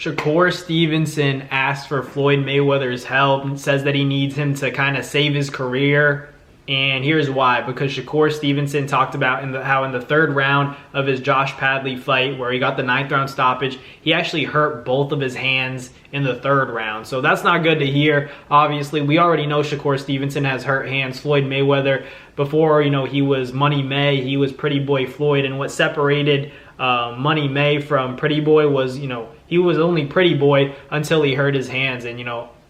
Shakur Stevenson asked for Floyd Mayweather's help and says that he needs him to kind of save his career. And here's why. Because Shakur Stevenson talked about how in the third round of his Josh Padley fight, where he got the 9th round stoppage, he actually hurt both of his hands in the third round. So that's not good to hear. Obviously, we already know Shakur Stevenson has hurt hands. Floyd Mayweather, before, he was Money May, he was Pretty Boy Floyd. And what separated Money May from Pretty Boy was, he was only Pretty Boy until he hurt his hands. And,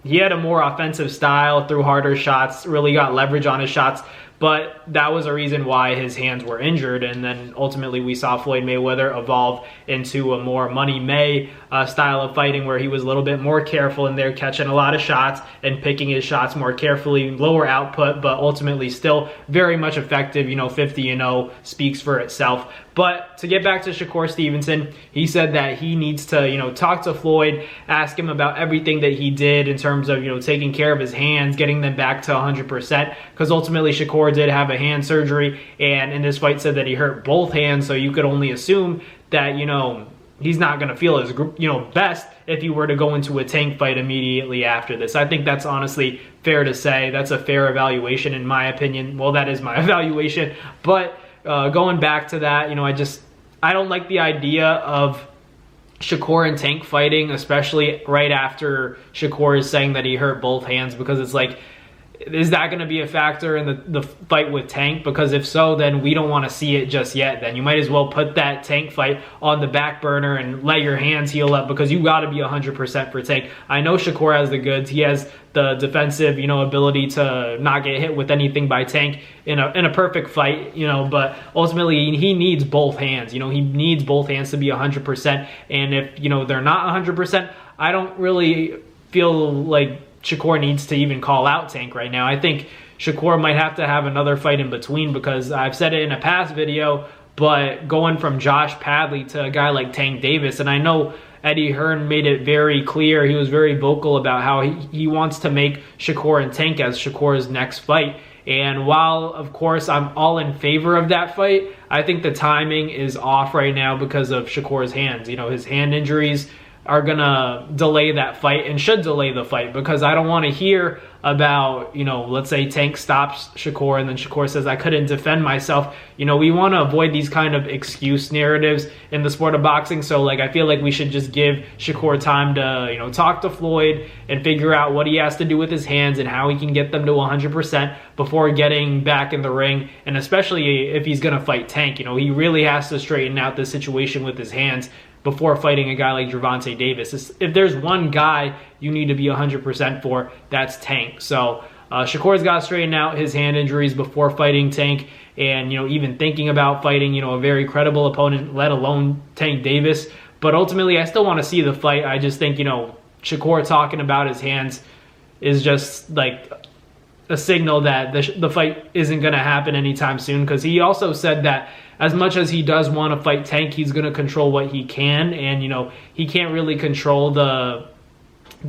he had a more offensive style, threw harder shots, really got leverage on his shots, but that was a reason why his hands were injured. And then ultimately we saw Floyd Mayweather evolve into a more Money May style of fighting, where he was a little bit more careful in there, catching a lot of shots and picking his shots more carefully, lower output, but ultimately still very much effective. 50-0 speaks for itself. But to get back to Shakur Stevenson, he said that he needs to, talk to Floyd, ask him about everything that he did in terms of, taking care of his hands, getting them back to 100%, because ultimately Shakur did have a hand surgery, and in this fight said that he hurt both hands, so you could only assume that, he's not going to feel his, best if he were to go into a Tank fight immediately after this. I think that's honestly fair to say. That's a fair evaluation in my opinion. Well, that is my evaluation, but going back to that, I don't like the idea of Shakur and Tank fighting, especially right after Shakur is saying that he hurt both hands, because it's like, is that going to be a factor in the fight with Tank? Because if so, then we don't want to see it just yet. Then you might as well put that Tank fight on the back burner and let your hands heal up, because you got to be 100% for Tank. I know Shakur has the goods. He has the defensive, ability to not get hit with anything by Tank in a perfect fight, but ultimately he needs both hands. He needs both hands to be 100%. And if, they're not 100%, I don't really feel like Shakur needs to even call out Tank right now. I think Shakur might have to have another fight in between, because I've said it in a past video, but going from Josh Padley to a guy like Tank Davis, and I know Eddie Hearn made it very clear, he was very vocal about how he wants to make Shakur and Tank as Shakur's next fight. And while, of course, I'm all in favor of that fight, I think the timing is off right now because of Shakur's hands. His hand injuries are gonna delay that fight, and should delay the fight, because I don't want to hear about, let's say Tank stops Shakur and then Shakur says, I couldn't defend myself. We want to avoid these kind of excuse narratives in the sport of boxing. So I feel like we should just give Shakur time to, talk to Floyd and figure out what he has to do with his hands and how he can get them to 100% before getting back in the ring. And especially if he's going to fight Tank, he really has to straighten out the situation with his hands before fighting a guy like Gervonta Davis. If there's one guy you need to be 100% for, that's Tank. So Shakur's got to straighten out his hand injuries before fighting Tank, and even thinking about fighting a very credible opponent, let alone Tank Davis. But ultimately, I still want to see the fight. I just think Shakur talking about his hands is just like a signal that the fight isn't going to happen anytime soon, because he also said that as much as he does want to fight Tank, he's going to control what he can, and he can't really control the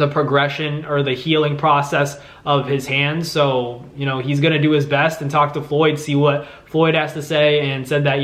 progression or the healing process of his hands. So he's going to do his best and talk to Floyd, see what Floyd has to say, and said that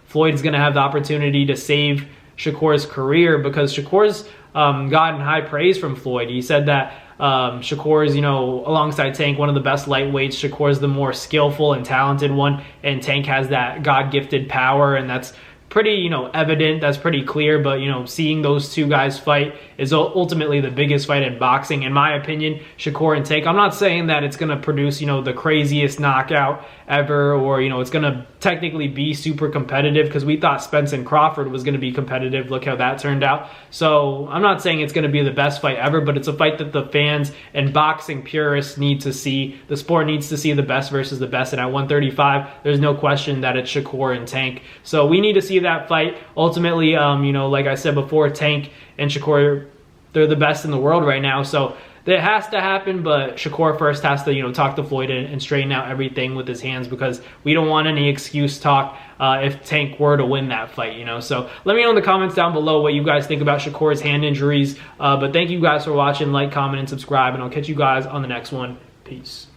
Floyd's going to have the opportunity to save Shakur's career, because Shakur's gotten high praise from Floyd. He said that Shakur's, alongside Tank, one of the best lightweights. Shakur's the more skillful and talented one, and Tank has that God-gifted power, and that's pretty, evident. That's pretty clear. But, seeing those two guys fight is ultimately the biggest fight in boxing, in my opinion. Shakur and Tank. I'm not saying that it's going to produce, the craziest knockout ever, or, it's going to technically be super competitive, because we thought Spence and Crawford was going to be competitive. Look how that turned out. So I'm not saying it's going to be the best fight ever, but it's a fight that the fans and boxing purists need to see. The sport needs to see the best versus the best, and at 135, there's no question that it's Shakur and Tank. So we need to see that fight. Ultimately, like I said before, Tank and Shakur, they're the best in the world right now. So it has to happen, but Shakur first has to, talk to Floyd and straighten out everything with his hands, because we don't want any excuse talk if Tank were to win that fight, So let me know in the comments down below what you guys think about Shakur's hand injuries. But thank you guys for watching. Like, comment, and subscribe, and I'll catch you guys on the next one. Peace.